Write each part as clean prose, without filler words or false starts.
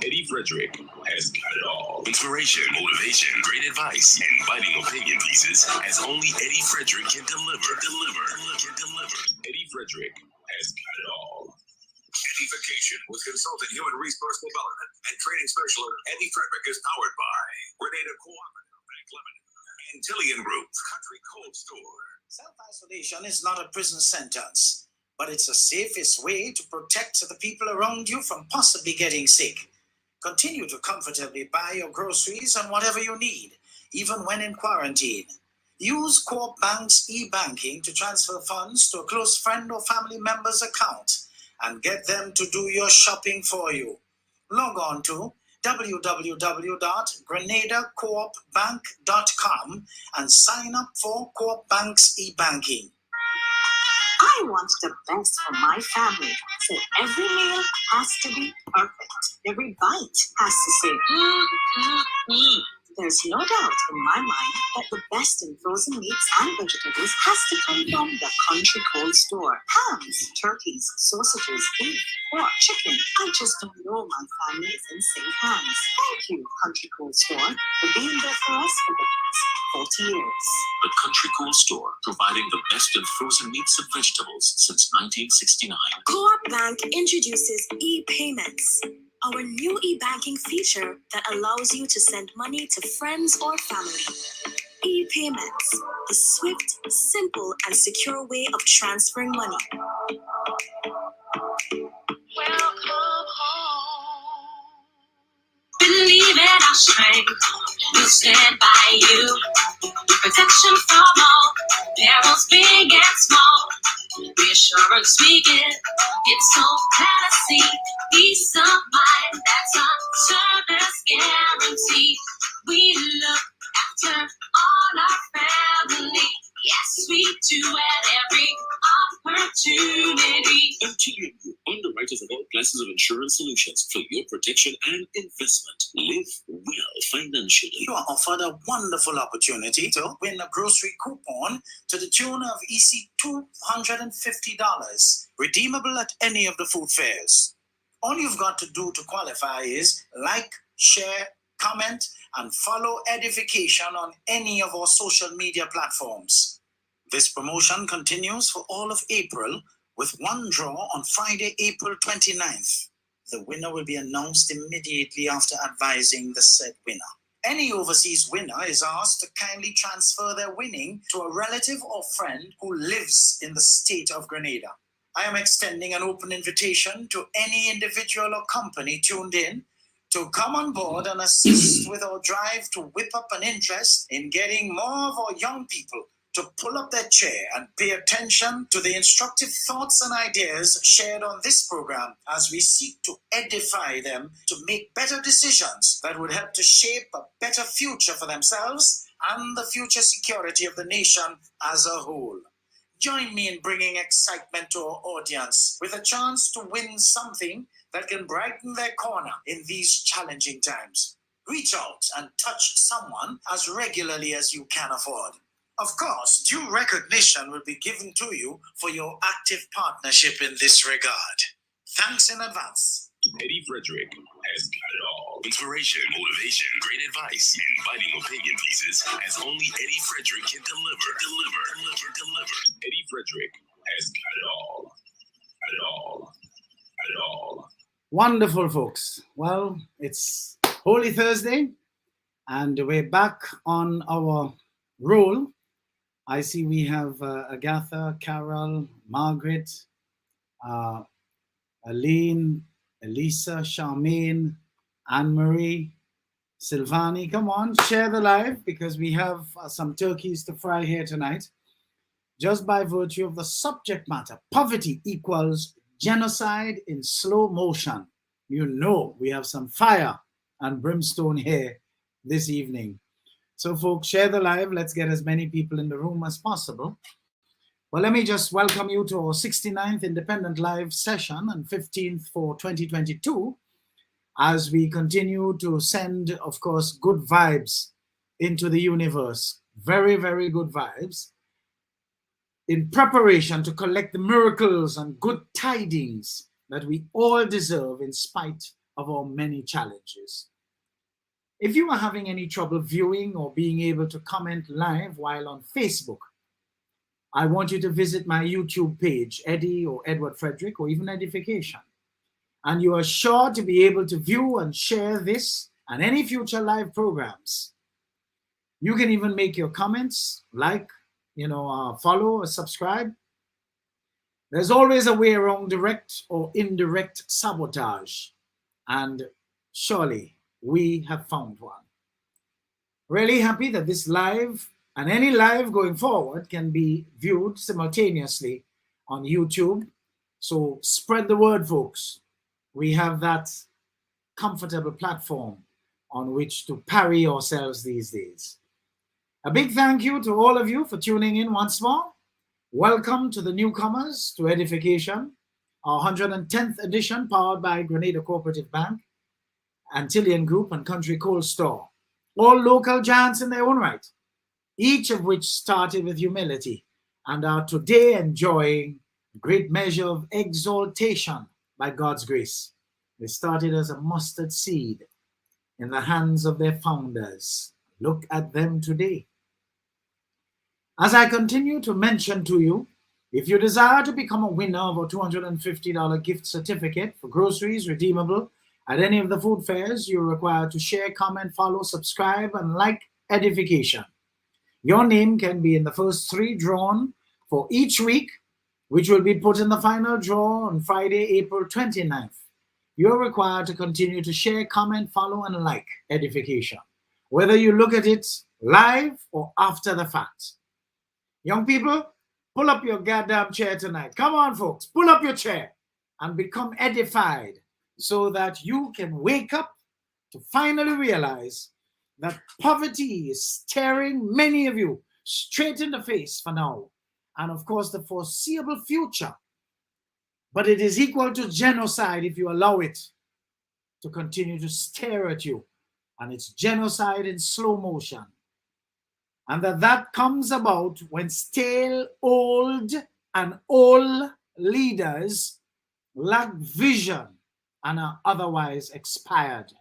Eddie Frederick has got it all. Inspiration, motivation, great advice, and biting opinion pieces as only Eddie Frederick can deliver. Eddie Frederick has got it all. EDDIE-FICATION with consultant human resource development and training specialist Eddie Frederick is powered by Grenada Cooperative Bank Limited, Antillean Group, Country Cold Store. Self-isolation is not a prison sentence, but it's the safest way to protect the people around you from possibly getting sick. Continue to comfortably buy your groceries and whatever you need, even when in quarantine. Use Coop Bank's e-banking to transfer funds to a close friend or family member's account and get them to do your shopping for you. Log on to www.grenadacoopbank.com and sign up for Coop Bank's e-banking. I want the best for my family, so every meal has to be perfect. Every bite has to say, There's no doubt in my mind that the best in frozen meats and vegetables has to come from the Country Cold Store. Hams, turkeys, sausages, beef, pork, chicken. I just don't know my family is in safe hands. Thank you, Country Cold Store, for being there for us for the past 40 years. The Country Cold Store, providing the best in frozen meats and vegetables since 1969. Co-op Bank introduces e-payments, our new e-banking feature that allows you to send money to friends or family. E-payments, the swift, simple, and secure way of transferring money. Welcome home. Believe in our strength, we'll stand by you. Protection from all perils, big and small. Reassurance we give, it's so fantasy. Peace of mind, that's our service guarantee. We look after all our family. Yes, we do at every opportunity. Antillean Group, underwriters of all classes of insurance solutions for your protection and investment. Live well financially. You are offered a wonderful opportunity to win a grocery coupon to the tune of $250, redeemable at any of the food fairs. All you've got to do to qualify is like, share, comment, and follow EDDIE-FICATION on any of our social media platforms. This promotion continues for all of April with one draw on Friday, April 29th. The winner will be announced immediately after advising the said winner. Any overseas winner is asked to kindly transfer their winning to a relative or friend who lives in the state of Grenada. I am extending an open invitation to any individual or company tuned in to come on board and assist with our drive to whip up an interest in getting more of our young people to pull up their chair and pay attention to the instructive thoughts and ideas shared on this program as we seek to edify them to make better decisions that would help to shape a better future for themselves and the future security of the nation as a whole. Join me in bringing excitement to our audience with a chance to win something that can brighten their corner in these challenging times. Reach out and touch someone as regularly as you can afford. Of course, due recognition will be given to you for your active partnership in this regard. Thanks in advance. Eddie Frederick has got it all. Inspiration, motivation, great advice, and biting opinion pieces as only Eddie Frederick can deliver. Eddie Frederick has got it all. Got it all. Got it all. Wonderful, folks. Well, it's Holy Thursday, and we're back on our roll. I see we have Agatha, Carol, Margaret, Aline, Elisa, Charmaine, Anne-Marie, Silvani. Come on, share the live because we have some turkeys to fry here tonight. Just by virtue of the subject matter, poverty equals genocide in slow motion. You know we have some fire and brimstone here this evening. So folks, share the live. Let's get as many people in the room as possible. Well, let me just welcome you to our 69th Independent Live session and 15th for 2022 as we continue to send, of course, good vibes into the universe. Very, very good vibes in preparation to collect the miracles and good tidings that we all deserve in spite of our many challenges. If you are having any trouble viewing or being able to comment live while on Facebook, I want you to visit my YouTube page, Eddie or Edward Frederick, or even Edification. And you are sure to be able to view and share this and any future live programs. You can even make your comments, like, follow or subscribe. There's always a way around direct or indirect sabotage. And surely we have found one. Really happy that this live and any live going forward can be viewed simultaneously on YouTube. So spread the word, folks. We have that comfortable platform on which to parry ourselves these days. A big thank you to all of you for tuning in once more. Welcome to the newcomers to Edification, our 110th edition, powered by Grenada Cooperative Bank, Antillean Group, and Country Cold Store. All local giants in their own right, each of which started with humility and are today enjoying a great measure of exaltation by God's grace. They started as a mustard seed in the hands of their founders. Look at them today. As I continue to mention to you, if you desire to become a winner of a $250 gift certificate for groceries redeemable at any of the food fairs, you're required to share, comment, follow, subscribe, and like Edification. Your name can be in the first 3 drawn for each week, which will be put in the final draw on Friday, April 29th. You're required to continue to share, comment, follow, and like Edification, whether you look at it live or after the fact. Young people, pull up your goddamn chair tonight. Come on, folks, pull up your chair and become edified so that you can wake up to finally realize that poverty is staring many of you straight in the face for now, and of course the foreseeable future. But it is equal to genocide if you allow it to continue to stare at you, and it's genocide in slow motion. And that comes about when stale, old, and old leaders lack vision and are otherwise expired.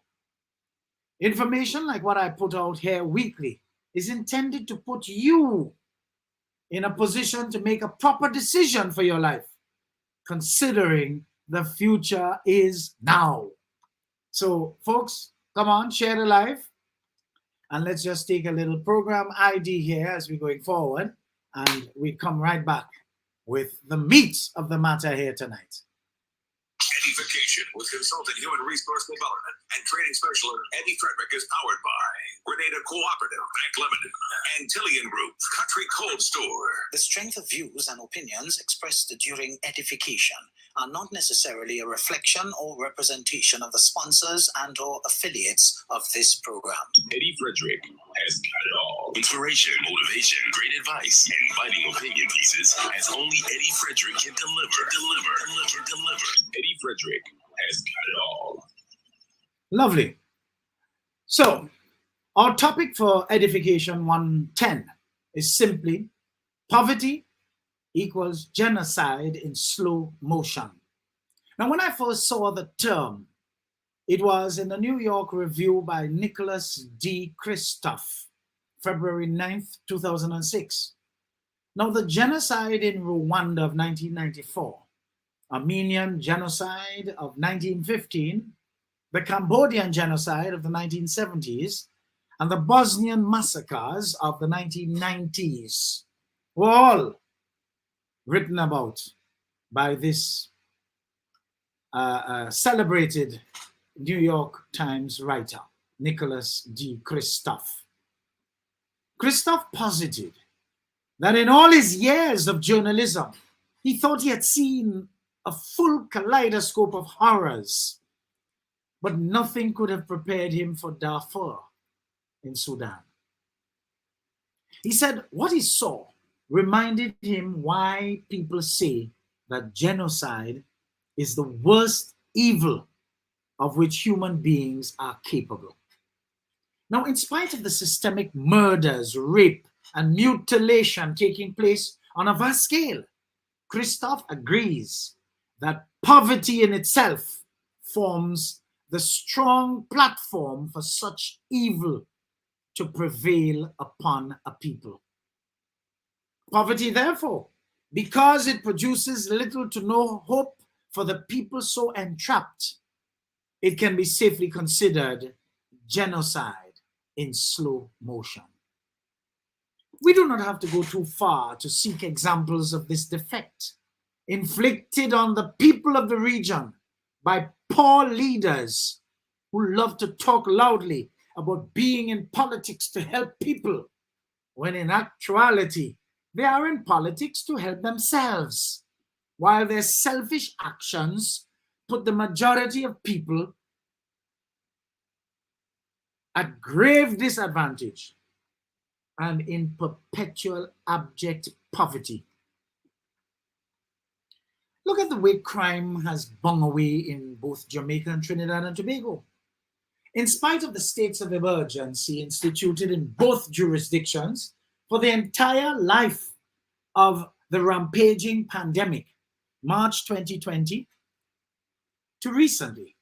Information like what I put out here weekly is intended to put you in a position to make a proper decision for your life, considering the future is now. So, folks, come on, share the live. And let's just take a little program ID here as we're going forward. And we come right back with the meat of the matter here tonight. EDDIE-FICATION with consultant human resource development and training specialist Eddie Frederick is powered by Grenada Cooperative, Bank Limited, Antillean Group, Country Cold Store. The strength of views and opinions expressed during edification are not necessarily a reflection or representation of the sponsors and or affiliates of this program. Eddie Frederick has got it all. Inspiration, motivation, great advice, and biting opinion pieces as only Eddie Frederick can deliver. Eddie Frederick has got it all. Lovely. So, our topic for Edification 110 is simply poverty equals genocide in slow motion. Now, when I first saw the term, it was in the New York Review by Nicholas D. Christoph, February 9th, 2006. Now, the genocide in Rwanda of 1994, Armenian genocide of 1915, the Cambodian genocide of the 1970s, and the Bosnian massacres of the 1990s were all written about by this celebrated New York Times writer, Nicholas D. Christoph. Christoph posited that in all his years of journalism, he thought he had seen a full kaleidoscope of horrors, but nothing could have prepared him for Darfur in Sudan. He said what he saw reminded him why people say that genocide is the worst evil of which human beings are capable. Now, in spite of the systemic murders, rape, and mutilation taking place on a vast scale, Christoph agrees that poverty in itself forms the strong platform for such evil to prevail upon a people. Poverty, therefore, because it produces little to no hope for the people so entrapped, it can be safely considered genocide in slow motion. We do not have to go too far to seek examples of this defect inflicted on the people of the region by poor leaders who love to talk loudly about being in politics to help people, when in actuality they are in politics to help themselves, while their selfish actions put the majority of people at grave disadvantage and in perpetual abject poverty. Look at the way crime has bung away in both Jamaica and Trinidad and Tobago. In spite of the states of emergency instituted in both jurisdictions for the entire life of the rampaging pandemic, March 2020 to recently,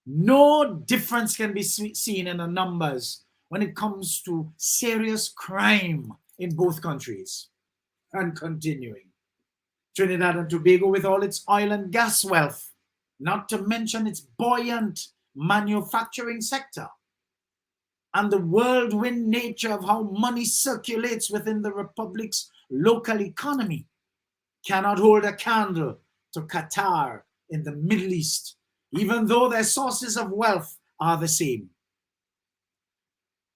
no difference can be seen in the numbers when it comes to serious crime in both countries. And continuing, Trinidad and Tobago, with all its oil and gas wealth, not to mention its buoyant manufacturing sector, and the whirlwind nature of how money circulates within the Republic's local economy, cannot hold a candle to Qatar in the Middle East, even though their sources of wealth are the same.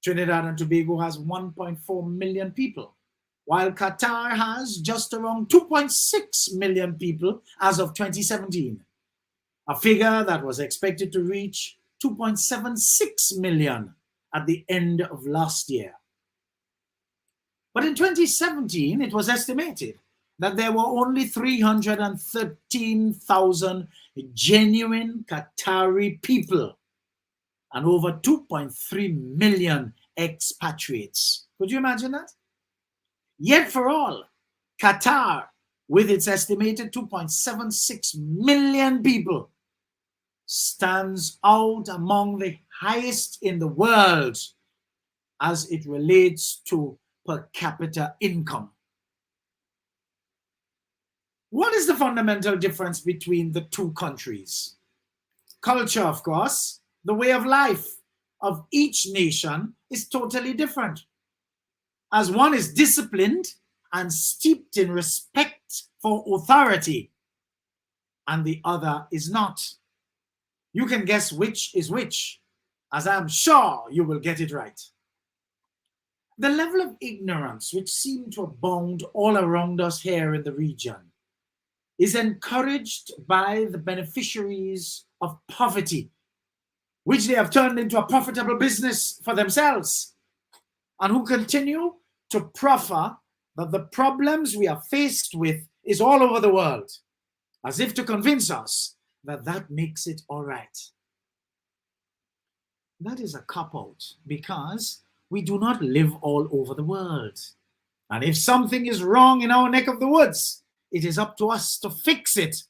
Trinidad and Tobago has 1.4 million people, while Qatar has just around 2.6 million people as of 2017, a figure that was expected to reach 2.76 million at the end of last year. But in 2017, it was estimated that there were only 313,000 genuine Qatari people and over 2.3 million expatriates. Could you imagine that? Yet for all, Qatar, with its estimated 2.76 million people, stands out among the highest in the world as it relates to per capita income. What is the fundamental difference between the two countries? Culture, of course. The way of life of each nation is totally different, as one is disciplined and steeped in respect for authority, and the other is not. You can guess which is which, as I'm sure you will get it right. The level of ignorance which seems to abound all around us here in the region is encouraged by the beneficiaries of poverty, which they have turned into a profitable business for themselves, and who continue to proffer that the problems we are faced with is all over the world, as if to convince us that that makes it all right. That is a cop-out, because we do not live all over the world. And if something is wrong in our neck of the woods, it is up to us to fix it,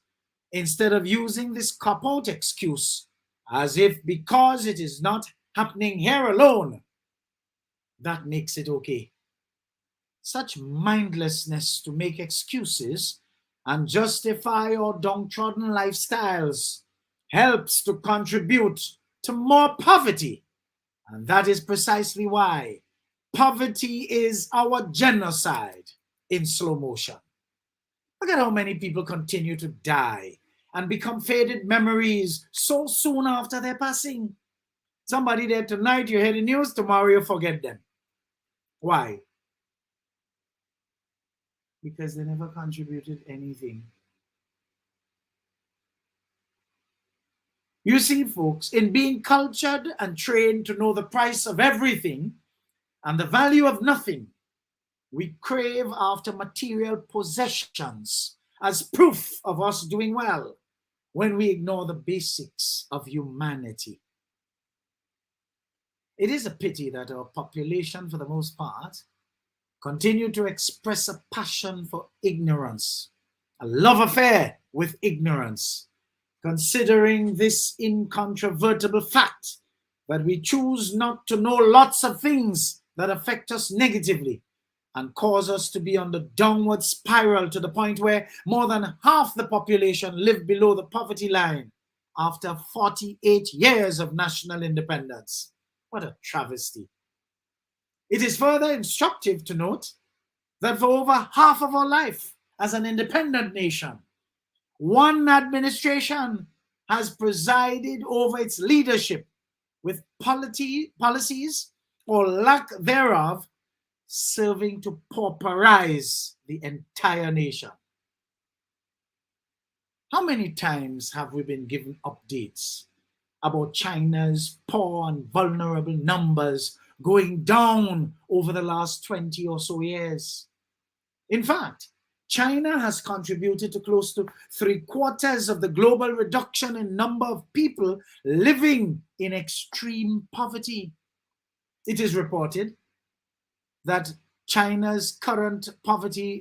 instead of using this cop-out excuse as if because it is not happening here alone, that makes it okay. Such mindlessness to make excuses and justify our downtrodden lifestyles helps to contribute to more poverty. And that is precisely why poverty is our genocide in slow motion. Look at how many people continue to die and become faded memories so soon after their passing. Somebody there tonight, you hear the news, tomorrow you forget them. Why? Because they never contributed anything. You see, folks, in being cultured and trained to know the price of everything and the value of nothing, we crave after material possessions as proof of us doing well, when we ignore the basics of humanity. It is a pity that our population, for the most part, continue to express a passion for ignorance, a love affair with ignorance, Considering this incontrovertible fact that we choose not to know lots of things that affect us negatively and cause us to be on the downward spiral to the point where more than half the population live below the poverty line after 48 years of national independence. What a travesty. It is further instructive to note that for over half of our life as an independent nation, one administration has presided over its leadership with policies or lack thereof serving to pauperize the entire nation. How many times have we been given updates about China's poor and vulnerable numbers going down over the last 20 or so years? In fact, China has contributed to close to 3/4 of the global reduction in number of people living in extreme poverty. It is reported that China's current poverty,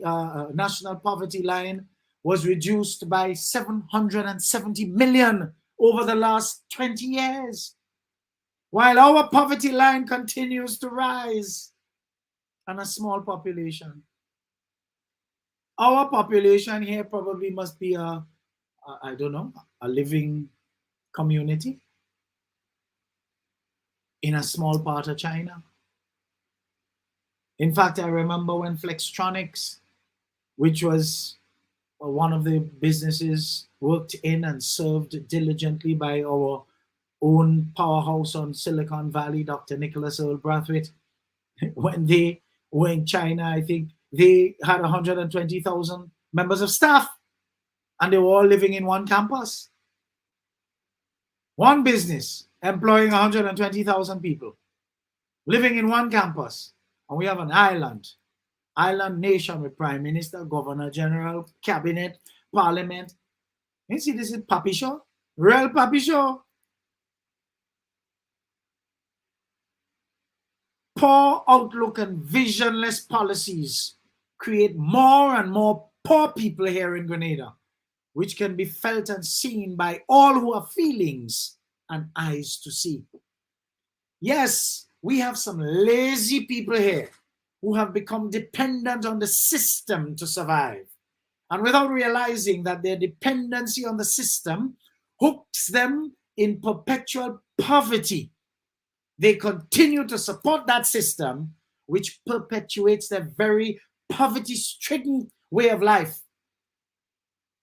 national poverty line was reduced by 770 million over the last 20 years, while our poverty line continues to rise and a small population. Our population here probably must be a living community in a small part of China. In fact, I remember when Flextronics, which was one of the businesses worked in and served diligently by our own powerhouse on Silicon Valley, Dr. Nicholas Earl Brathwaite, when they were in China, I think they had 120,000 members of staff, and they were all living in one campus. One business employing 120,000 people, living in one campus. And we have an island nation with prime minister, governor general, cabinet, parliament. You see, this is Papi Show, real Papi Show. Poor outlook and visionless policies create more and more poor people here in Grenada, which can be felt and seen by all who have feelings and eyes to see. Yes, we have some lazy people here who have become dependent on the system to survive. And without realizing that their dependency on the system hooks them in perpetual poverty, they continue to support that system, which perpetuates their very poverty-stricken way of life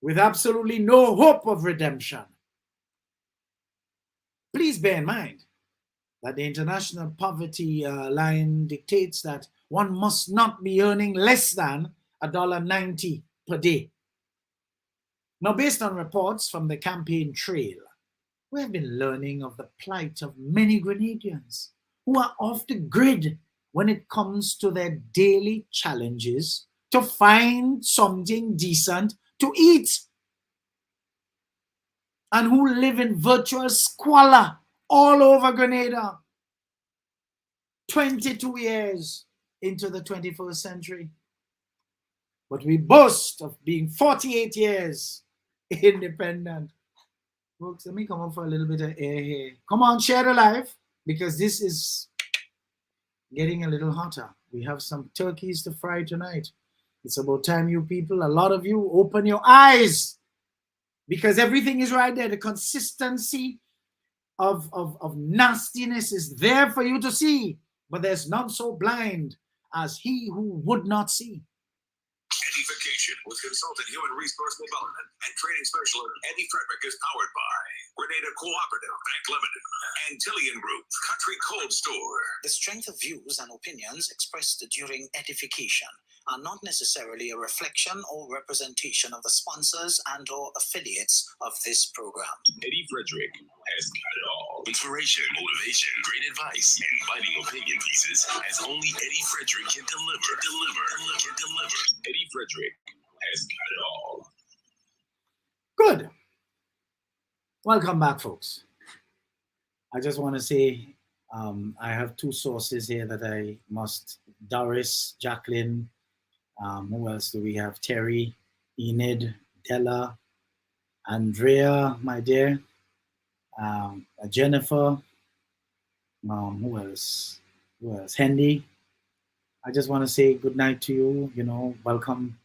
with absolutely no hope of redemption. Please bear in mind that the international poverty line dictates that one must not be earning less than $1.90 per day. Now, based on reports from the campaign trail, we have been learning of the plight of many Grenadians who are off the grid when it comes to their daily challenges to find something decent to eat, and who live in virtual squalor all over Grenada 22 years into the 21st century. But we boast of being 48 years independent. Folks, let me come up for a little bit of air here. Come on, share the live, because this is getting a little hotter. We have some turkeys to fry tonight. It's about time you people, a lot of you, open your eyes, because everything is right there. The consistency of nastiness is there for you to see, but there's none so blind as he who would not see. EDDIE-FICATION with consultant human resource development and training specialist Eddie Frederick is powered by Grenada Cooperative, Bank Limited, Antillean Group, Country Cold Store. The strength of views and opinions expressed during edification are not necessarily a reflection or representation of the sponsors and or affiliates of this program. Eddie Frederick has got it all. Inspiration, motivation, great advice, and biting opinion pieces as only Eddie Frederick can deliver. Eddie Frederick has got it all. Good. Welcome back, folks. I just want to say I have two sources here that I must. Doris, Jacqueline, who else do we have? Terry, Enid, Della, Andrea, my dear, Jennifer, who else? Hendy. I just want to say good night to you. You know, welcome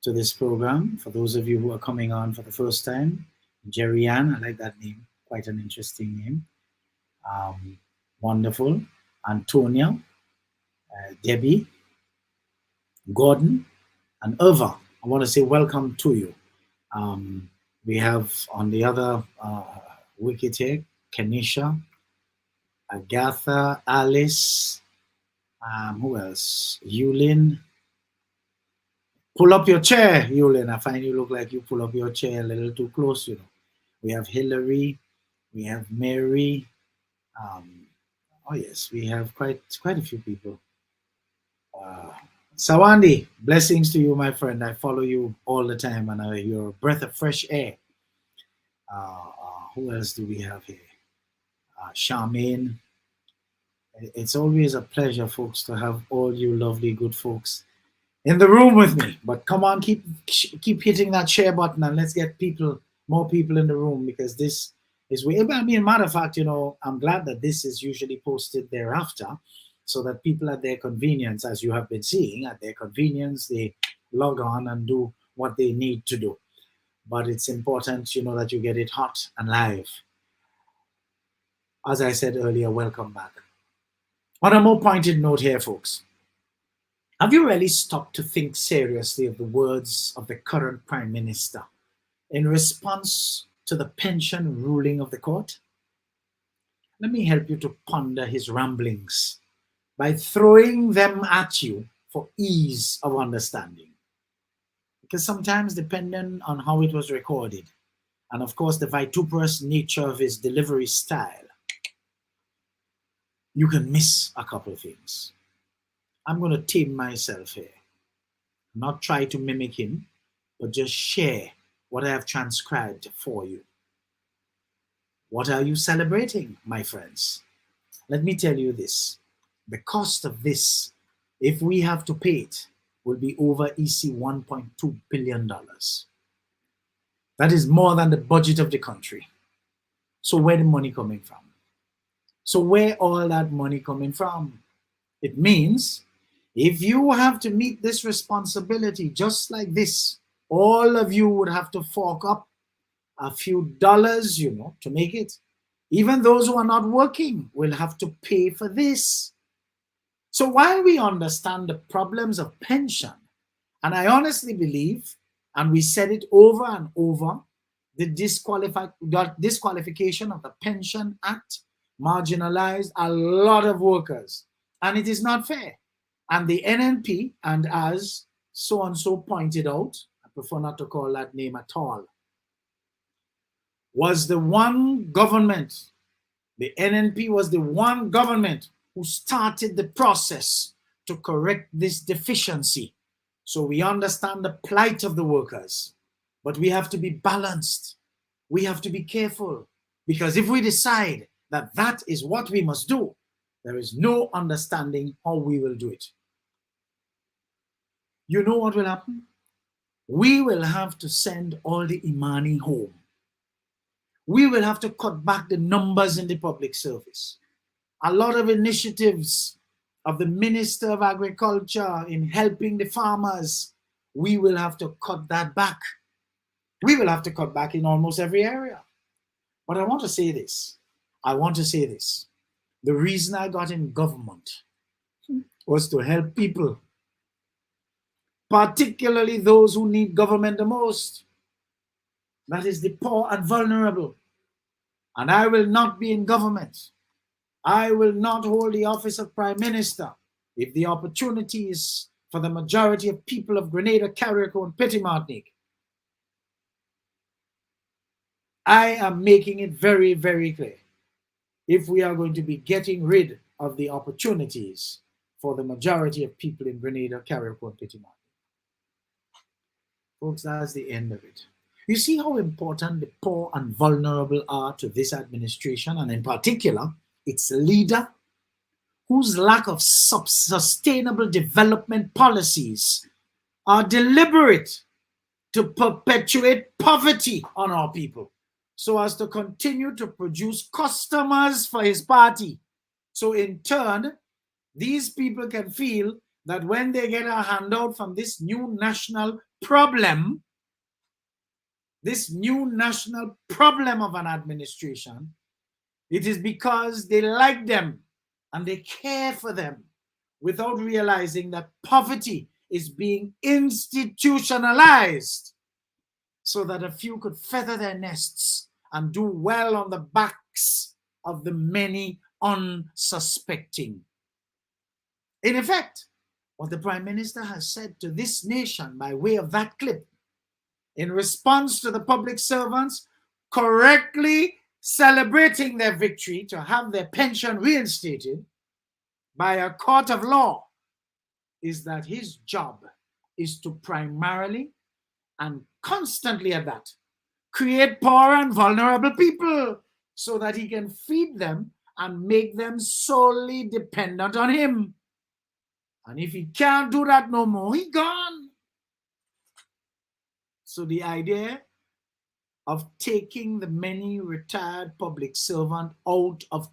to this program. For those of you who are coming on for the first time, Jerry Ann, I like that name, quite an interesting name. Wonderful. Antonia, Debbie, Gordon, and Irva. I want to say welcome to you. We have on the other wicket here, Kenisha, Agatha, Alice, who else? Yulin. Pull up your chair, Yulin. I find you look like you pull up your chair a little too close, you know. We have Hillary, we have Mary. Oh yes, we have quite a few people. Sawandi, blessings to you, my friend. I follow you all the time, and you're a breath of fresh air. Who else do we have here? Charmaine. It's always a pleasure, folks, to have all you lovely, good folks in the room with me. But come on, keep hitting that share button, and let's get more people in the room, because this is I mean, matter of fact, you know, I'm glad that this is usually posted thereafter, so that people at their convenience, as you have been seeing, at their convenience, they log on and do what they need to do. But it's important, you know, that you get it hot and live. As I said earlier, welcome back. On a more pointed note here, folks, have you really stopped to think seriously of the words of the current Prime Minister in response to the pension ruling of the court? Let me help you to ponder his ramblings by throwing them at you for ease of understanding. Because sometimes, depending on how it was recorded, and of course the vituperous nature of his delivery style, you can miss a couple of things. I'm going to tame myself here, not try to mimic him, but just share what I have transcribed for you. What are you celebrating, my friends? Let me tell you this. The cost of this, if we have to pay it, will be over $1.2 billion. That is more than the budget of the country. So where the money coming from? So where all that money coming from? It means if you have to meet this responsibility just like this, all of you would have to fork up a few dollars, you know, to make it. Even those who are not working will have to pay for this. So while we understand the problems of pension, and I honestly believe, and we said it over and over, the disqualification of the Pension Act marginalized a lot of workers, and it is not fair. And the NNP, and as so-and-so pointed out, I prefer not to call that name at all, was the one government, the NNP was the one government who started the process to correct this deficiency. So we understand the plight of the workers, but we have to be balanced. We have to be careful, because if we decide that that is what we must do, there is no understanding how we will do it. You know what will happen? We will have to send all the Imani home. We will have to cut back the numbers in the public service. A lot of initiatives of the Minister of Agriculture in helping the farmers, we will have to cut that back. We will have to cut back in almost every area. But I want to say this. The reason I got in government was to help people, particularly those who need government the most. That is the poor and vulnerable. And I will not be in government. I will not hold the office of Prime Minister if the opportunity is for the majority of people of Grenada, Carriacou, and Petit Martinique. I am making it very, very clear. If we are going to be getting rid of the opportunities for the majority of people in Grenada, Carriacou, and Petit Martinique. Folks, that's the end of it. You see how important the poor and vulnerable are to this administration, and in particular, its leader, whose lack of sustainable development policies are deliberate to perpetuate poverty on our people, so as to continue to produce customers for his party. So in turn, these people can feel that when they get a handout from this new national problem, of an administration, it is because they like them and they care for them, without realizing that poverty is being institutionalized so that a few could feather their nests and do well on the backs of the many unsuspecting. In effect, what the Prime Minister has said to this nation by way of that clip, in response to the public servants correctly celebrating their victory to have their pension reinstated by a court of law, is that his job is to primarily and constantly at that create poor and vulnerable people so that he can feed them and make them solely dependent on him. And if he can't do that no more, he gone. So the idea of taking the many retired public servants out of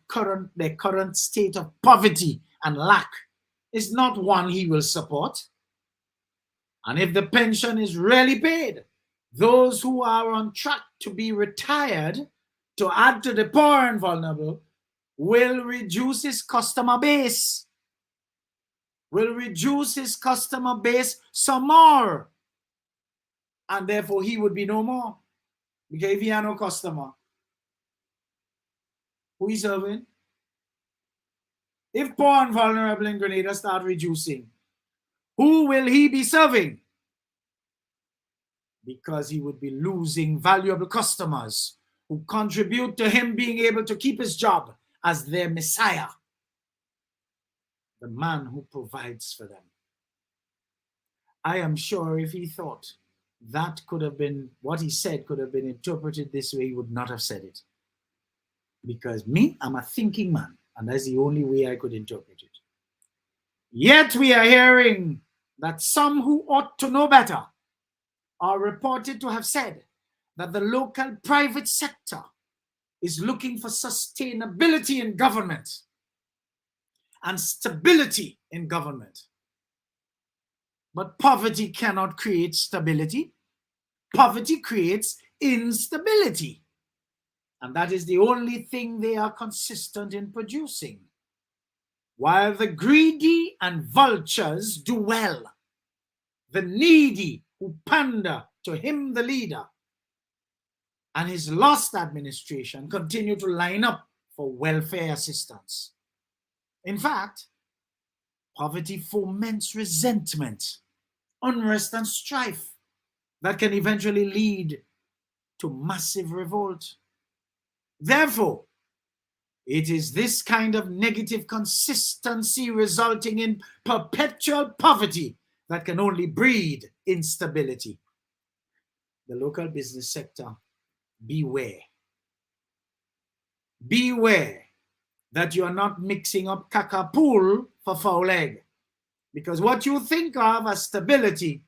their current state of poverty and lack is not one he will support. And if the pension is really paid, those who are on track to be retired, to add to the poor and vulnerable, will reduce his customer base. Some more. And therefore he would be no more. Because if he had no customer, who is serving? If poor and vulnerable in Grenada start reducing, who will he be serving? Because he would be losing valuable customers who contribute to him being able to keep his job as their Messiah, the man who provides for them. I am sure if he thought that could have been, what he said could have been interpreted this way, he would not have said it. Because me, I'm a thinking man, and that's the only way I could interpret it. Yet we are hearing that some who ought to know better are reported to have said that the local private sector is looking for sustainability in government and stability in government. But poverty cannot create stability. Poverty creates instability. And that is the only thing they are consistent in producing. While the greedy and vultures do well, the needy who pander to him, the leader, and his lost administration continue to line up for welfare assistance. In fact, poverty foments resentment, unrest, and strife that can eventually lead to massive revolt. Therefore, it is this kind of negative consistency resulting in perpetual poverty that can only breed instability. The local business sector, beware. Beware that you are not mixing up cacapool for foul egg. Because what you think of as stability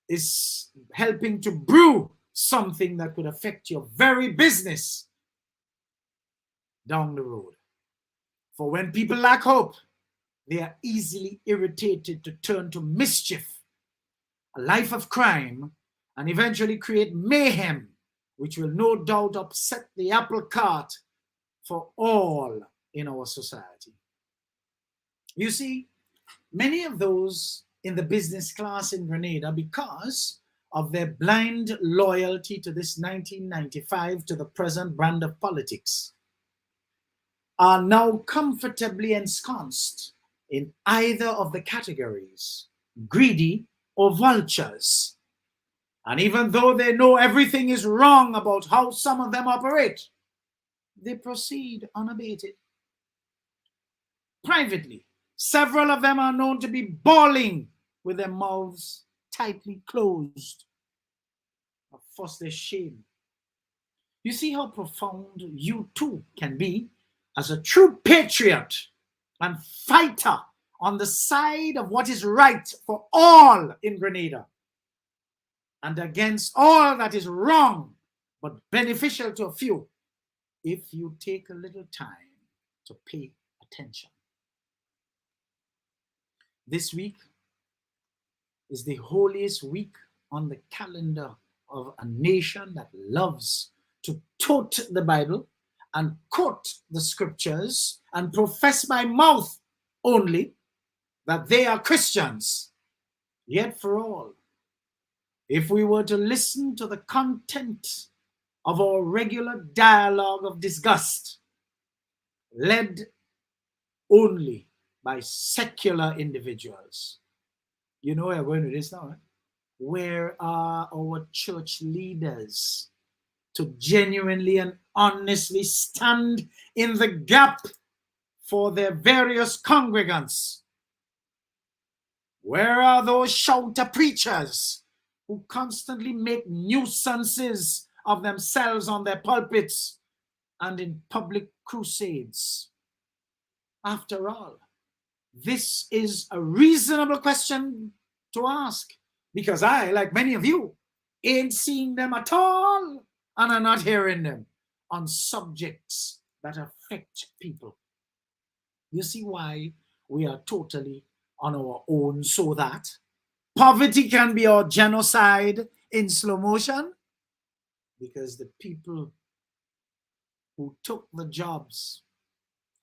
is helping to brew something that could affect your very business down the road. For when people lack hope, they are easily irritated to turn to mischief, a life of crime, and eventually create mayhem, which will no doubt upset the apple cart for all in our society. You see, many of those in the business class in Grenada, because of their blind loyalty to this 1995 to the present brand of politics, are now comfortably ensconced in either of the categories, greedy or vultures. And even though they know everything is wrong about how some of them operate, they proceed unabated. Privately, several of them are known to be bawling with their mouths tightly closed, for their shame. You see how profound you too can be as a true patriot and fighter on the side of what is right for all in Grenada. and against all that is wrong but beneficial to a few if you take a little time to pay attention. This week is the holiest week on the calendar of a nation that loves to tote the Bible and quote the scriptures and profess by mouth only that they are Christians. Yet for all, if we were to listen to the content of our regular dialogue of disgust, led only by secular individuals. You know where I'm going with this now, right? Where are our church leaders to genuinely and honestly stand in the gap for their various congregants? Where are those shouter preachers who constantly make nuisances of themselves on their pulpits and in public crusades? After all, this is a reasonable question to ask, because I, like many of you, ain't seeing them at all and are not hearing them on subjects that affect people. You see why we are totally on our own, so that poverty can be our genocide in slow motion? Because the people who took the jobs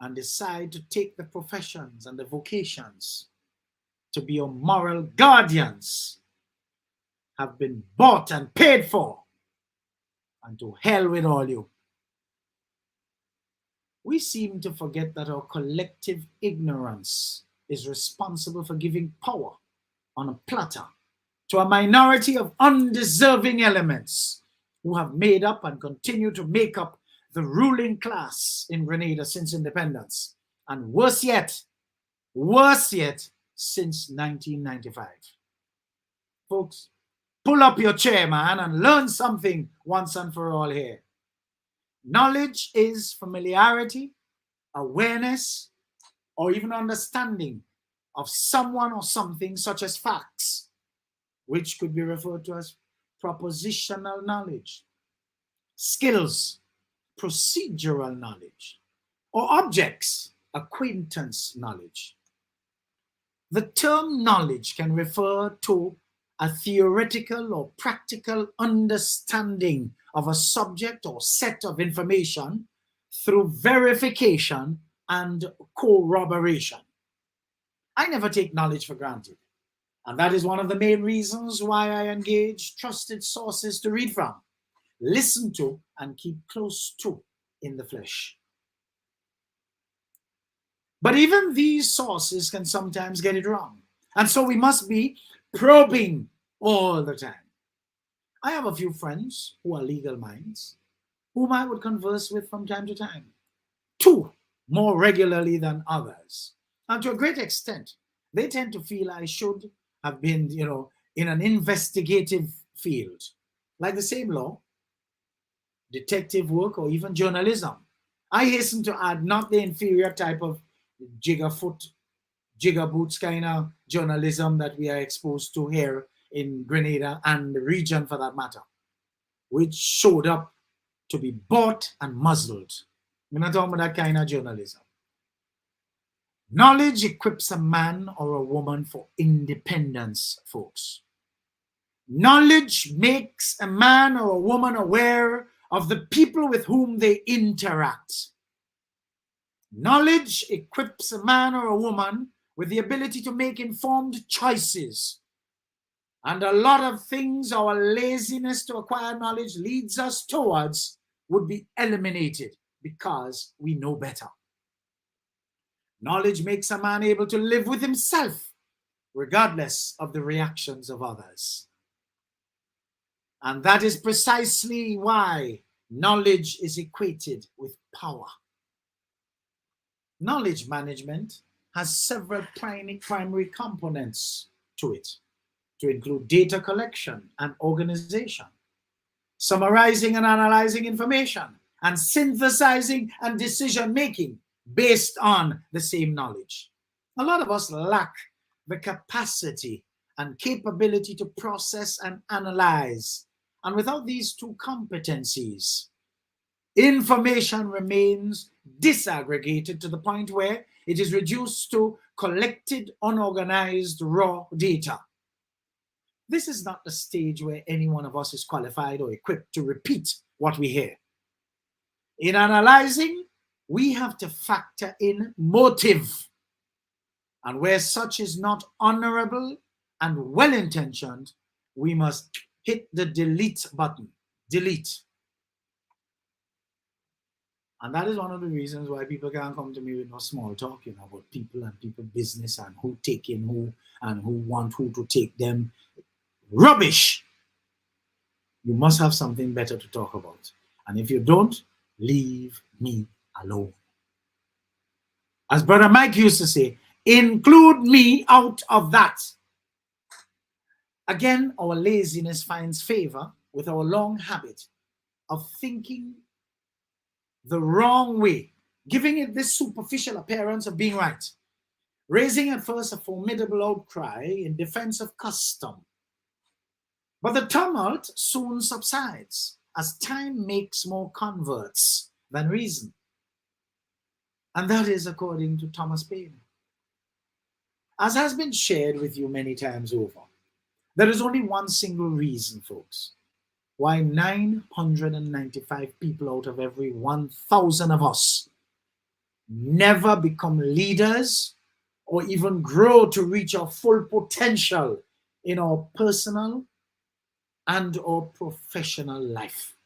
and decide to take the professions and the vocations to be your moral guardians have been bought and paid for, and to hell with all you. We seem to forget that our collective ignorance is responsible for giving power on a platter to a minority of undeserving elements who have made up and continue to make up the ruling class in Grenada since independence, and worse yet, since 1995. Folks, pull up your chair, man, and learn something once and for all here. Knowledge is familiarity, awareness, or even understanding of someone or something, such as facts, which could be referred to as propositional knowledge, skills, procedural knowledge, or objects, acquaintance knowledge. The term knowledge can refer to a theoretical or practical understanding of a subject or set of information through verification and corroboration. I never take knowledge for granted, and that is one of the main reasons why I engage trusted sources to read from, listen to, and keep close to in the flesh. But even these sources can sometimes get it wrong, and so we must be probing all the time. I have a few friends who are legal minds, whom I would converse with from time to time, two more regularly than others. And to a great extent, they tend to feel I should have been, in an investigative field, like the same law, detective work, or even journalism. I hasten to add, not the inferior type of jigger boots kind of journalism that we are exposed to here in Grenada and the region for that matter, which showed up to be bought and muzzled. We're not talking about that kind of journalism. Knowledge equips a man or a woman for independence, folks. Knowledge makes a man or a woman aware of the people with whom they interact. Knowledge equips a man or a woman with the ability to make informed choices. And a lot of things our laziness to acquire knowledge leads us towards would be eliminated because we know better. Knowledge makes a man able to live with himself, regardless of the reactions of others. And that is precisely why knowledge is equated with power. Knowledge management has several primary components to it, to include data collection and organization, summarizing and analyzing information, and synthesizing and decision-making based on the same knowledge. A lot of us lack the capacity and capability to process and analyze. And without these two competencies, information remains disaggregated to the point where it is reduced to collected, unorganized, raw data. This is not the stage where any one of us is qualified or equipped to repeat what we hear. In analyzing, we have to factor in motive. And where such is not honorable and well-intentioned, we must hit the delete button. Delete. And that is one of the reasons why people can't come to me with no small talk, about people and people business and who take in who and who want who to take them. Rubbish! You must have something better to talk about. And if you don't, leave me alone. As Brother Mike used to say, include me out of that. Again, our laziness finds favor with our long habit of thinking the wrong way, giving it this superficial appearance of being right, raising at first a formidable outcry in defense of custom. But the tumult soon subsides as time makes more converts than reason. And that is according to Thomas Paine. As has been shared with you many times over, there is only one single reason, folks, why 995 people out of every 1,000 of us never become leaders or even grow to reach our full potential in our personal and our professional life.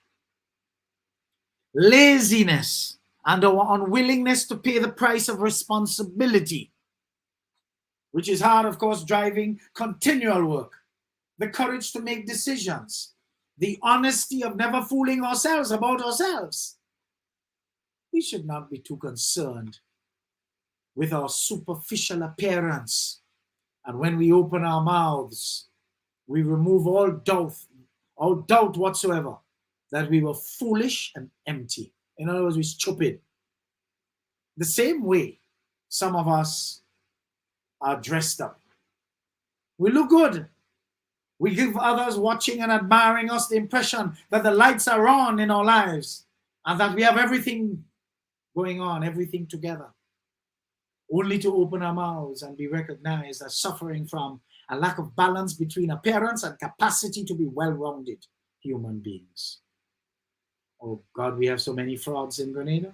Laziness and our unwillingness to pay the price of responsibility, which is hard, of course, driving continual work, the courage to make decisions, the honesty of never fooling ourselves about ourselves. We should not be too concerned with our superficial appearance. And when we open our mouths, we remove all doubt whatsoever that we were foolish and empty. In other words, we're stupid. The same way some of us are dressed up. We look good. We give others watching and admiring us the impression that the lights are on in our lives and that we have everything going on, everything together, only to open our mouths and be recognized as suffering from a lack of balance between appearance and capacity to be well-rounded human beings. Oh God, we have so many frauds in Grenada.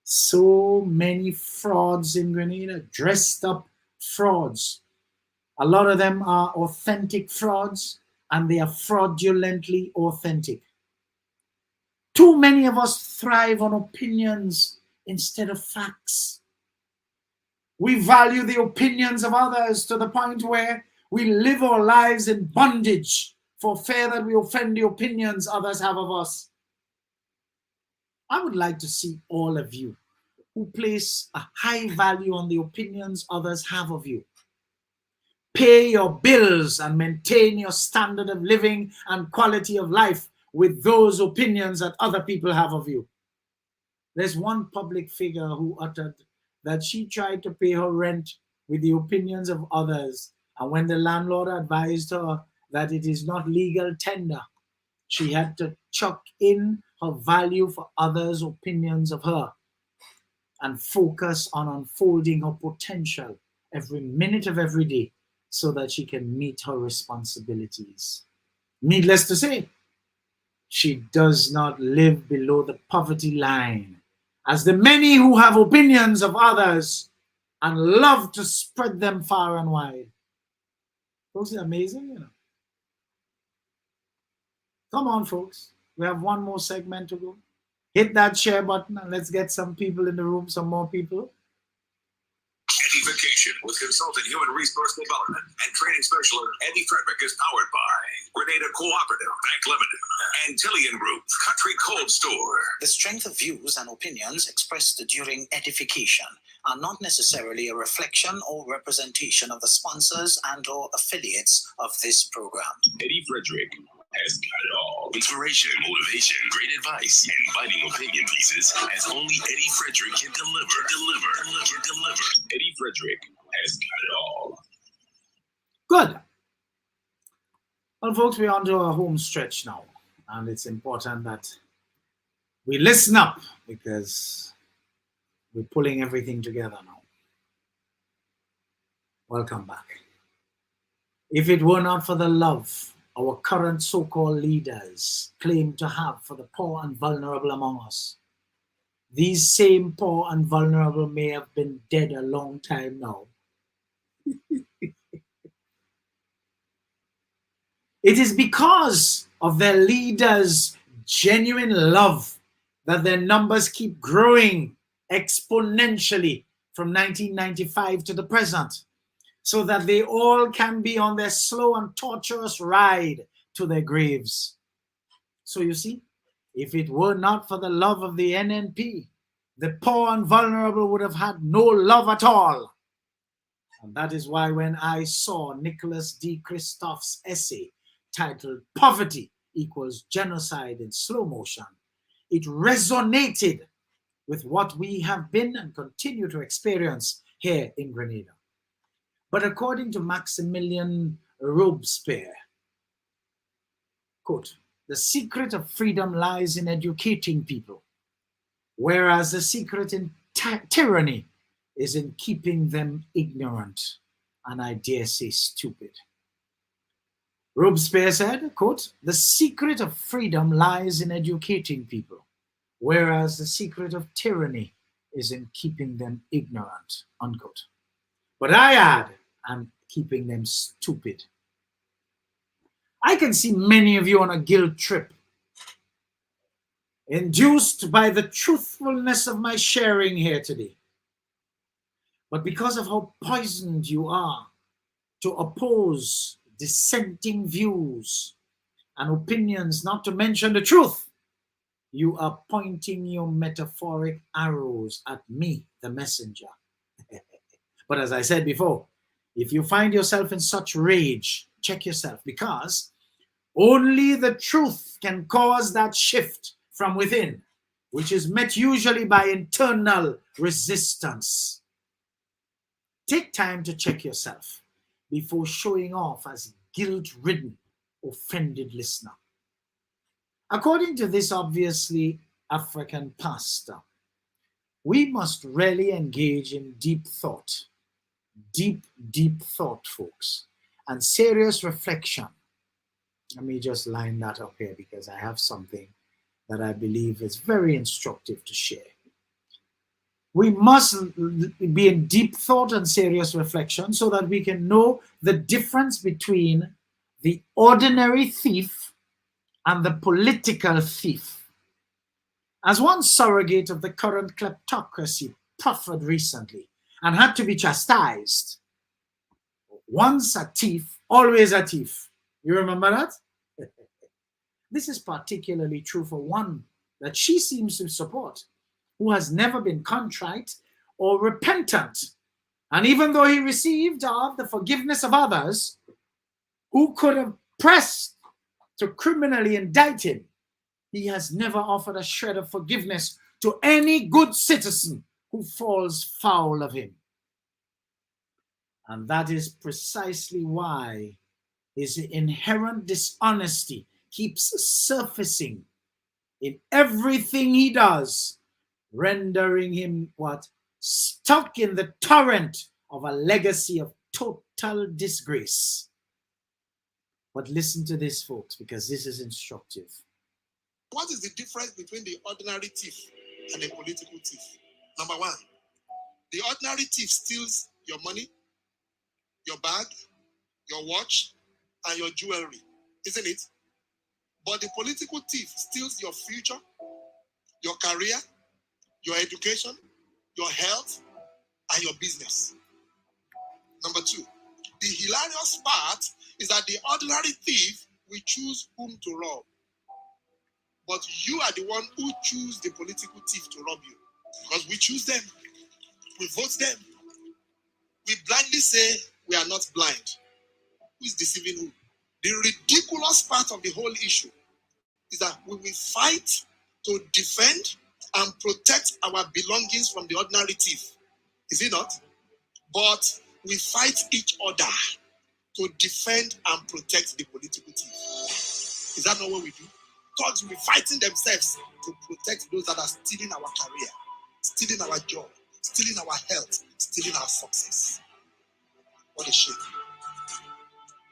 So many frauds in Grenada, dressed up frauds. A lot of them are authentic frauds, and they are fraudulently authentic. Too many of us thrive on opinions instead of facts. We value the opinions of others to the point where we live our lives in bondage for fear that we offend the opinions others have of us. I would like to see all of you who place a high value on the opinions others have of you. Pay your bills and maintain your standard of living and quality of life with those opinions that other people have of you. There's one public figure who uttered that she tried to pay her rent with the opinions of others, and when the landlord advised her that it is not legal tender, she had to chuck in her value for others' opinions of her and focus on unfolding her potential every minute of every day so that she can meet her responsibilities. Needless to say, she does not live below the poverty line, as the many who have opinions of others and love to spread them far and wide. Folks, it's amazing, Come on, folks. We have one more segment to go. Hit that share button and let's get some people in the room, some more people. EDDIE-FICATION with consultant human resource development and training specialist Eddie Frederick is powered by Grenada Cooperative, Bank Limited, Antillean Group, Country Cold Store. The strength of views and opinions expressed during edification are not necessarily a reflection or representation of the sponsors and or affiliates of this program. Eddie Frederick has got it all. Inspiration, motivation, great advice, and biting opinion pieces as only Eddie Frederick can deliver. Eddie Frederick has got it all. Good. Well, folks, we're on to our home stretch now, and it's important that we listen up because we're pulling everything together now. Welcome back. If it were not for the love our current so-called leaders claim to have for the poor and vulnerable among us, these same poor and vulnerable may have been dead a long time now. It is because of their leaders' genuine love that their numbers keep growing exponentially from 1995 to the present, so that they all can be on their slow and torturous ride to their graves. So you see, if it were not for the love of the NNP, the poor and vulnerable would have had no love at all. And that is why when I saw Nicholas D. Christoph's essay titled "Poverty Equals Genocide in Slow Motion," it resonated with what we have been and continue to experience here in Grenada. But according to Maximilian Robespierre, quote, "The secret of freedom lies in educating people, whereas the secret in tyranny is in keeping them ignorant, and I dare say stupid." Robespierre said, quote, "The secret of freedom lies in educating people, whereas the secret of tyranny is in keeping them ignorant," unquote. But I add, and keeping them stupid. I can see many of you on a guilt trip, induced by the truthfulness of my sharing here today. But because of how poisoned you are to oppose dissenting views and opinions, not to mention the truth, you are pointing your metaphoric arrows at me, the messenger. But as I said before, if you find yourself in such rage, check yourself, because only the truth can cause that shift from within, which is met usually by internal resistance. Take time to check yourself before showing off as guilt-ridden, offended listener. According to this obviously African pastor, we must really engage in deep thought, deep thought, folks, and serious reflection. Let me just line that up here because I have something that I believe is very instructive to share. We must be in deep thought and serious reflection so that we can know the difference between the ordinary thief and the political thief. As one surrogate of the current kleptocracy proffered recently and had to be chastised, once a thief, always a thief. You remember that? This is particularly true for one that she seems to support, who has never been contrite or repentant. And even though he received the forgiveness of others who could have pressed to criminally indict him, he has never offered a shred of forgiveness to any good citizen who falls foul of him. And that is precisely why his inherent dishonesty keeps surfacing in everything he does, rendering him what? Stuck in the torrent of a legacy of total disgrace. But listen to this, folks, because this is instructive. What is the difference between the ordinary thief and a political thief? Number one, the ordinary thief steals your money, your bag, your watch, and your jewelry, isn't it? But the political thief steals your future, your career, your education, your health, and your business. Number two, the hilarious part is that the ordinary thief will choose whom to rob. But you are the one who choose the political thief to rob you. Because we choose them. We vote them. We blindly say we are not blind. Who is deceiving who? The ridiculous part of the whole issue is that we will fight to defend and protect our belongings from the ordinary thief. Is it not? But we fight each other to defend and protect the political team. Is that not what we do? Thugs will be fighting themselves to protect those that are stealing our career, stealing our job, stealing our health, stealing our success. What a shame.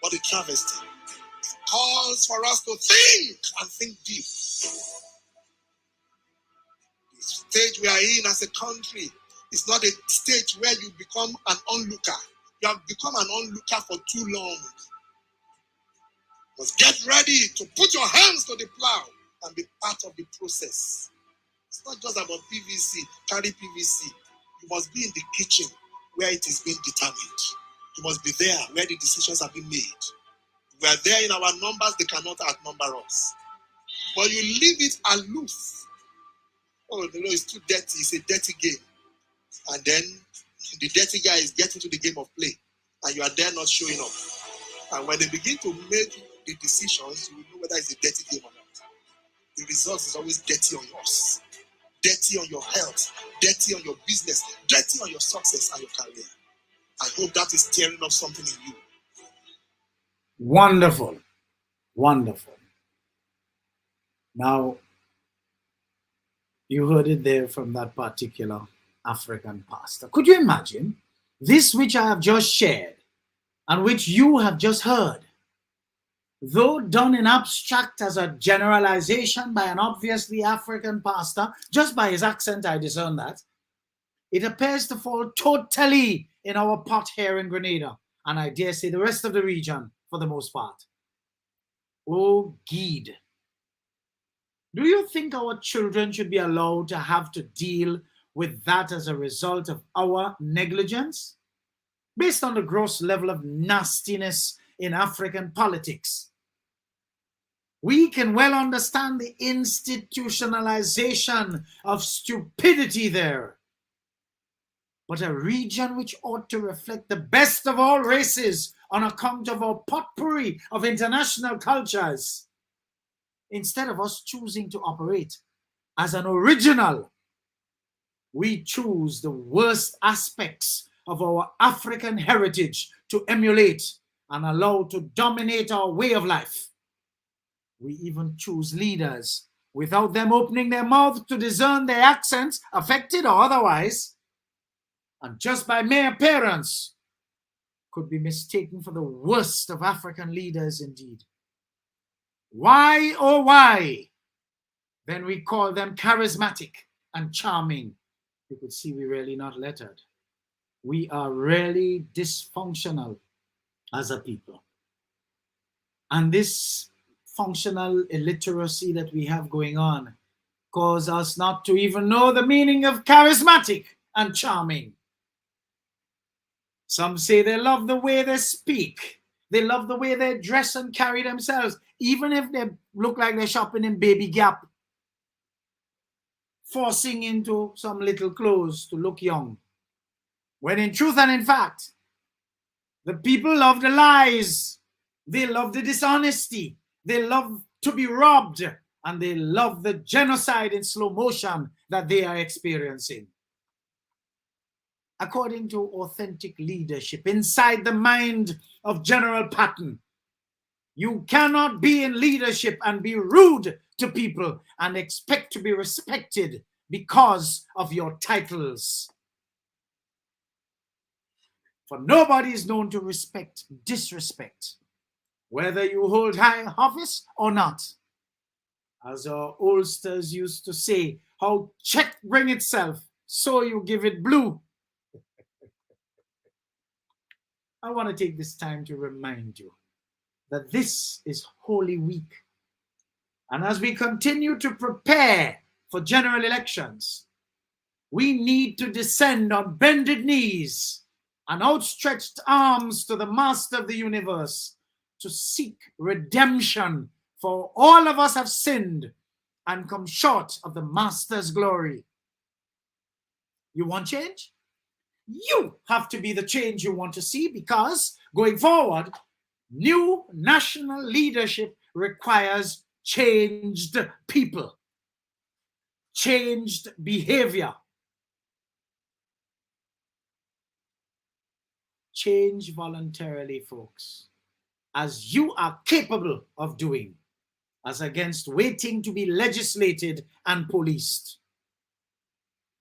What a travesty. It calls for us to think and think deep. The stage we are in as a country is not a stage where you become an onlooker. You have become an onlooker for too long. Must get ready to put your hands to the plow and be part of the process. It's not just about PVC, carry PVC. You must be in the kitchen where it is being determined. You must be there where the decisions have been made. We are there in our numbers, they cannot outnumber us. But you leave it aloof. Oh, it's too dirty, it's a dirty game. And then the dirty guy is getting to the game of play. And you are there not showing up. And when they begin to make the decisions, you will know whether it's a dirty game or not. The result is always dirty on yours, dirty on your health, dirty on your business, dirty on your success and your career. I hope that is stirring up something in you. Wonderful. Wonderful. Now, you heard it there from that particular African pastor. Could you imagine this which I have just shared and which you have just heard, though done in abstract as a generalization by an obviously African pastor, just by his accent I discern that, it appears to fall totally in our pot here in Grenada, and I dare say the rest of the region for the most part. Oh, Gide, do you think our children should be allowed to have to deal with that as a result of our negligence? Based on the gross level of nastiness in African politics, we can well understand the institutionalization of stupidity there. But a region which ought to reflect the best of all races on account of our potpourri of international cultures, instead of us choosing to operate as an original, we choose the worst aspects of our African heritage to emulate and allow to dominate our way of life. We even choose leaders without them opening their mouth to discern their accents, affected or otherwise, and just by mere appearance could be mistaken for the worst of African leaders indeed. Why, oh why, then we call them charismatic and charming? You could see we're really not lettered. We are really dysfunctional as a people. And this functional illiteracy that we have going on cause us not to even know the meaning of charismatic and charming. Some say they love the way they speak. They love the way they dress and carry themselves, even if they look like they're shopping in Baby Gap, forcing into some little clothes to look young. When in truth and in fact, the people love the lies. They love the dishonesty. They love to be robbed. And they love the genocide in slow motion that they are experiencing. According to authentic leadership inside the mind of General Patton, you cannot be in leadership and be rude to people and expect to be respected because of your titles. For nobody is known to respect disrespect, whether you hold high office or not. As our oldsters used to say, how check bring itself, so you give it blue. I want to take this time to remind you that this is Holy Week. And as we continue to prepare for general elections, we need to descend on bended knees and outstretched arms to the Master of the universe to seek redemption, for all of us have sinned and come short of the Master's glory. You want change? You have to be the change you want to see, because going forward, new national leadership requires changed people, changed behavior. Change voluntarily, folks. as you are capable of doing, as against waiting to be legislated and policed.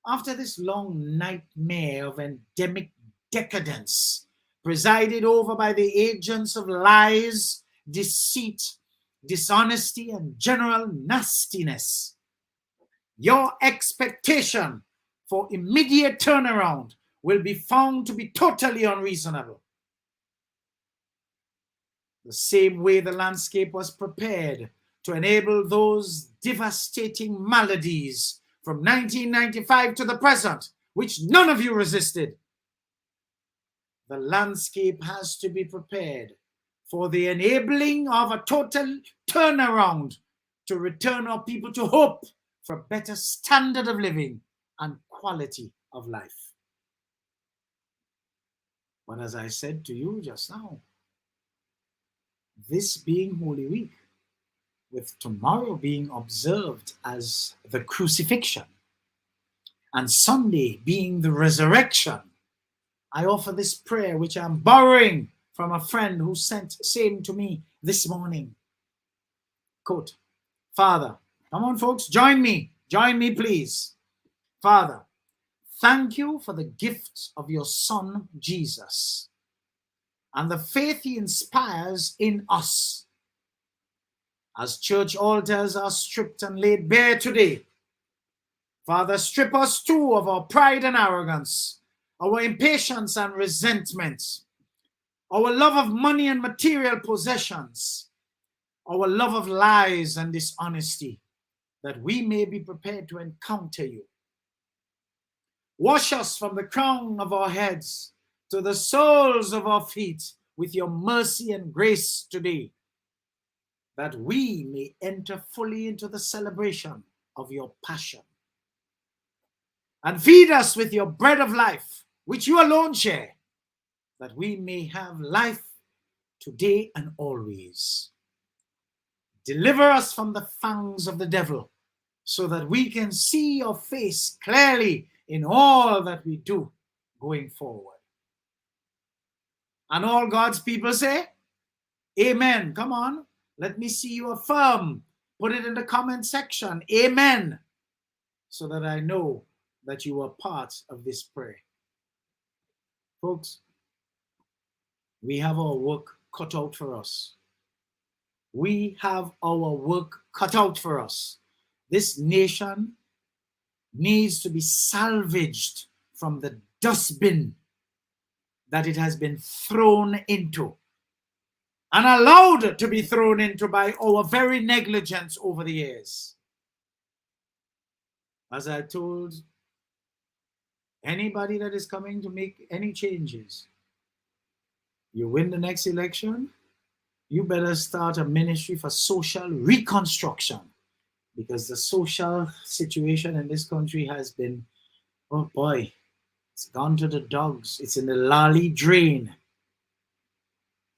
After this long nightmare of endemic decadence, presided over by the agents of lies, deceit, dishonesty, and general nastiness, your expectation for immediate turnaround will be found to be totally unreasonable. The same way the landscape was prepared to enable those devastating maladies from 1995 to the present, which none of you resisted, the landscape has to be prepared for the enabling of a total turnaround to return our people to hope for a better standard of living and quality of life. But as I said to you just now, this being Holy Week, with tomorrow being observed as the crucifixion and Sunday being the resurrection, I offer this prayer which I'm borrowing from a friend who sent same to me this morning. Quote, Father, come on folks, join me please. Father, thank you for the gift of your Son Jesus and the faith he inspires in us. As church altars are stripped and laid bare today, Father, strip us too of our pride and arrogance, our impatience and resentment, our love of money and material possessions, our love of lies and dishonesty, that we may be prepared to encounter you. Wash us from the crown of our heads to the soles of our feet with your mercy and grace today, that we may enter fully into the celebration of your passion. And feed us with your bread of life, which you alone share, that we may have life today and always. Deliver us from the fangs of the devil, so that we can see your face clearly in all that we do going forward. And all God's people say, Amen. Come on, let me see you affirm. Put it in the comment section. Amen. So that I know that you are part of this prayer. Folks, we have our work cut out for us. We have our work cut out for us. This nation needs to be salvaged from the dustbin that it has been thrown into and allowed to be thrown into by our very negligence over the years. As I told anybody that is coming to make any changes, you win the next election, you better start a ministry for social reconstruction, because the social situation in this country has been, oh boy, it's gone to the dogs. It's in the lolly drain.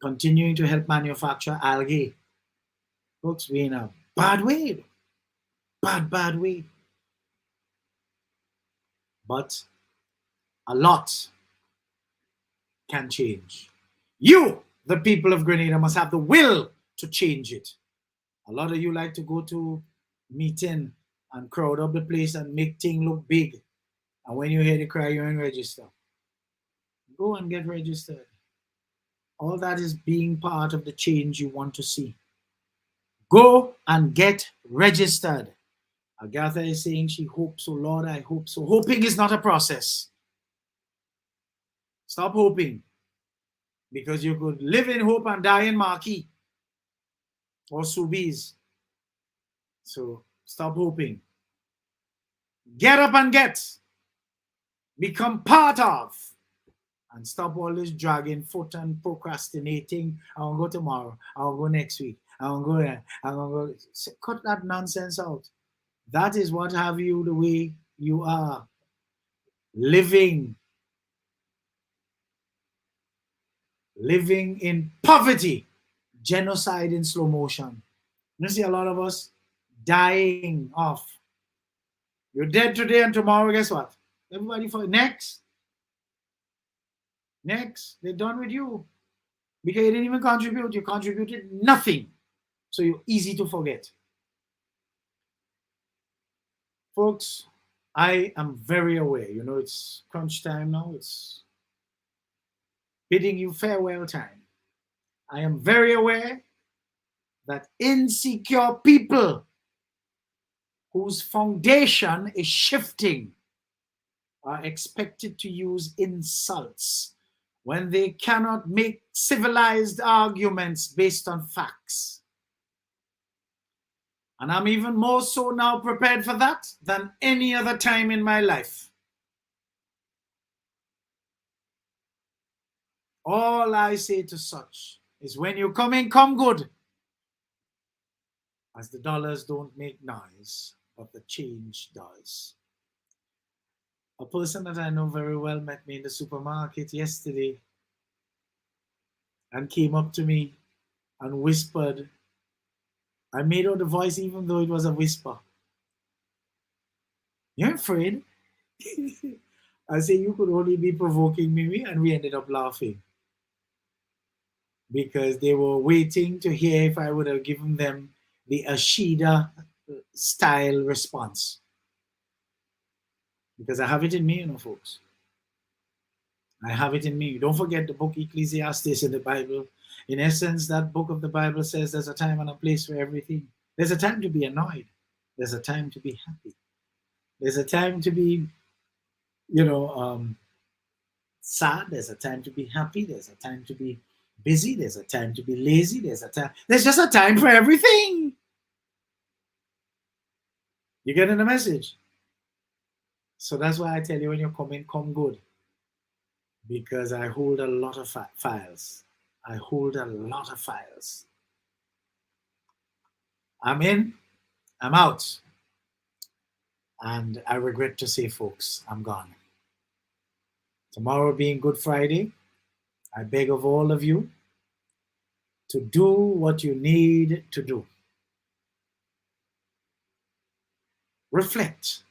Continuing to help manufacture algae. Folks, we're in a bad way. Bad way. But a lot can change. You, the people of Grenada, must have the will to change it. A lot of you like to go to meeting and crowd up the place and make things look big. And when you hear the cry, you're in register. Go and get registered. All that is being part of the change you want to see. Go and get registered. Agatha is saying she hopes, oh Lord, I hope so. Hoping is not a process. Stop hoping. Because you could live in hope and die in Marquis or Sobeys. So stop hoping. Get up and get. Become part of. And stop all this dragging foot and procrastinating. I'll go tomorrow. I'll go next week. I'll go there. I'll go. Cut that nonsense out. That is what have you the way you are. Living in poverty. Genocide in slow motion. You see a lot of us dying off. You're dead today and tomorrow, guess what? Everybody for next. They're done with you. Because you didn't even contribute. You contributed nothing. So you're easy to forget. Folks, I am very aware. You know, it's crunch time now. It's bidding you farewell time. I am very aware that insecure people whose foundation is shifting are expected to use insults when they cannot make civilized arguments based on facts. And I'm even more so now prepared for that than any other time in my life. All I say to such is, when you come in, come good, as the dollars don't make noise, but the change does. A person that I know very well met me in the supermarket yesterday and came up to me and whispered. I made out the voice even though it was a whisper. You're afraid? I say, you could only be provoking me, and we ended up laughing. Because they were waiting to hear if I would have given them the Ashida style response. Because I have it in me, you know, folks. I have it in me. Don't forget the book Ecclesiastes in the Bible. In essence, that book of the Bible says there's a time and a place for everything. There's a time to be annoyed. There's a time to be happy. There's a time to be, sad. There's a time to be happy. There's a time to be busy. There's a time to be lazy. There's just a time for everything. You getting the message? So that's why I tell you, when you come in, come good. Because I hold a lot of files. I hold a lot of files. I'm in, I'm out. And I regret to say, folks, I'm gone. Tomorrow being Good Friday, I beg of all of you to do what you need to do. Reflect.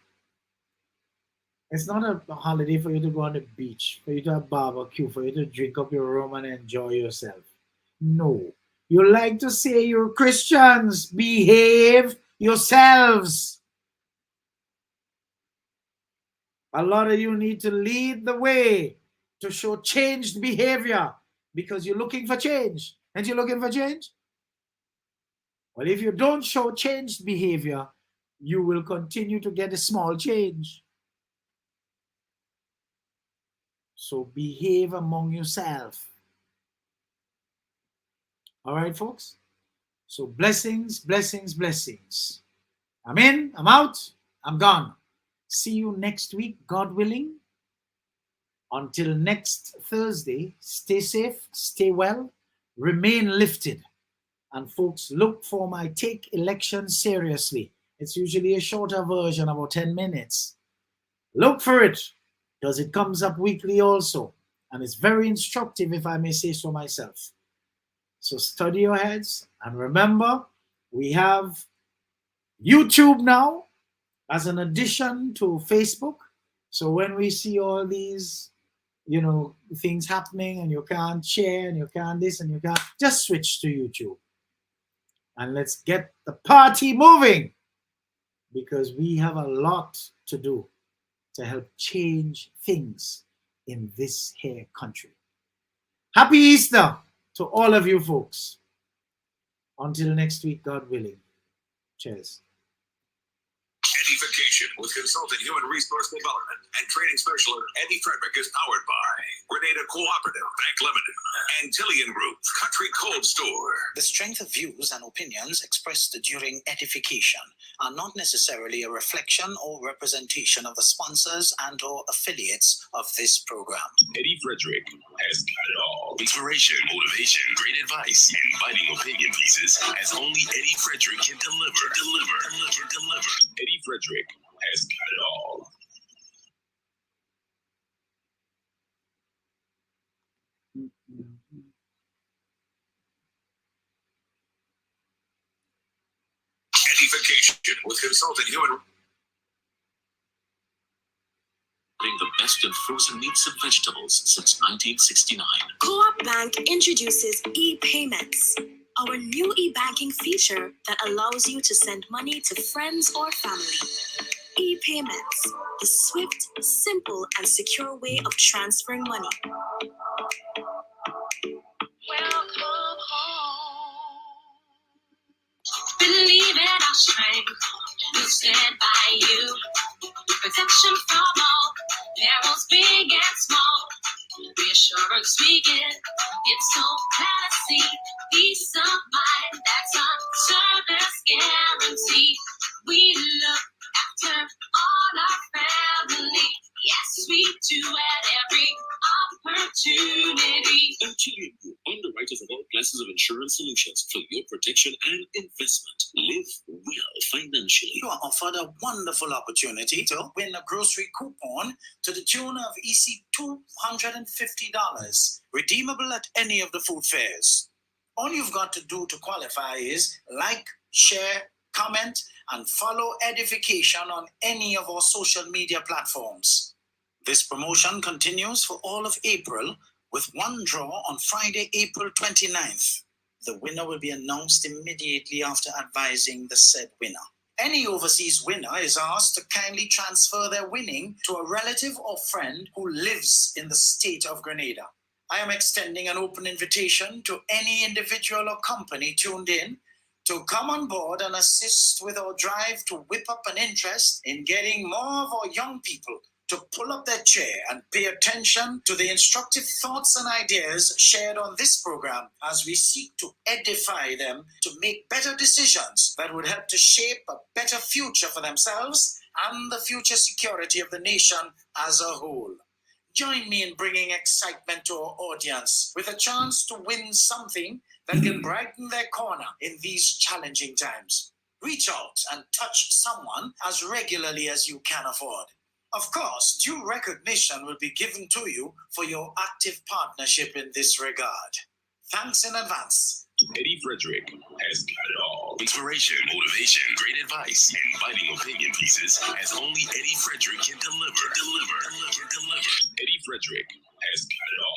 It's not a holiday for you to go on the beach, for you to have barbecue, for you to drink up your rum and enjoy yourself. No. You like to say you're Christians. Behave yourselves. A lot of you need to lead the way to show changed behavior, because you're looking for change. And you're looking for change? Well, if you don't show changed behavior, you will continue to get a small change. So behave among yourself. All right, folks? So blessings, blessings, blessings. I'm in, I'm out, I'm gone. See you next week, God willing. Until next Thursday, stay safe, stay well, remain lifted. And folks, look for my Take Election Seriously. It's usually a shorter version, about 10 minutes. Look for it, because it comes up weekly also. And it's very instructive, if I may say so myself. So study your heads. And remember, we have YouTube now as an addition to Facebook. So when we see all these, things happening, and you can't share, and you can't this, and you can't, just switch to YouTube. And let's get the party moving, because we have a lot to do to help change things in this here country. Happy Easter to all of you folks. Until next week, God willing. Cheers. EDDIE-FICATION with consultant human resource development and training specialist Eddie Frederick is powered by Grenada Cooperative, Bank Limited, Antillean Group, Country Cold Store. The strength of views and opinions expressed during edification are not necessarily a reflection or representation of the sponsors and or affiliates of this program. Eddie Frederick has got it all. Inspiration, motivation, great advice, and biting opinion pieces as only Eddie Frederick can deliver. Eddie Frederick has got it all. EDDIE-FICATION with consultant human. The best in frozen meats and vegetables since 1969. Cooperative. Bank introduces e-payments, our new e-banking feature that allows you to send money to friends or family. E-payments, the swift, simple, and secure way of transferring money. Welcome home. Believe in our strength. We'll stand by you. Protection from all perils, big and small. Reassurance we give. It's so glad to see peace of mind. That's our service guarantee. We look after all our family. Yes, we do at every opportunity. Antillean Group, underwriters of all classes of insurance solutions for your protection and investment. Live well financially. You are offered a wonderful opportunity to win a grocery coupon to the tune of $250, redeemable at any of the food fairs. All you've got to do to qualify is like, share, comment, and follow Edification on any of our social media platforms. This promotion continues for all of April with one draw on Friday, April 29th. The winner will be announced immediately after advising the said winner. Any overseas winner is asked to kindly transfer their winning to a relative or friend who lives in the state of Grenada. I am extending an open invitation to any individual or company tuned in to come on board and assist with our drive to whip up an interest in getting more of our young people to pull up their chair and pay attention to the instructive thoughts and ideas shared on this program as we seek to edify them to make better decisions that would help to shape a better future for themselves and the future security of the nation as a whole. Join me in bringing excitement to our audience with a chance to win something that can brighten their corner in these challenging times. Reach out and touch someone as regularly as you can afford. Of course, due recognition will be given to you for your active partnership in this regard. Thanks in advance. Eddie Frederick has got it all. Inspiration, motivation, great advice, and biting opinion pieces as only Eddie Frederick can deliver. Eddie Frederick has got it all.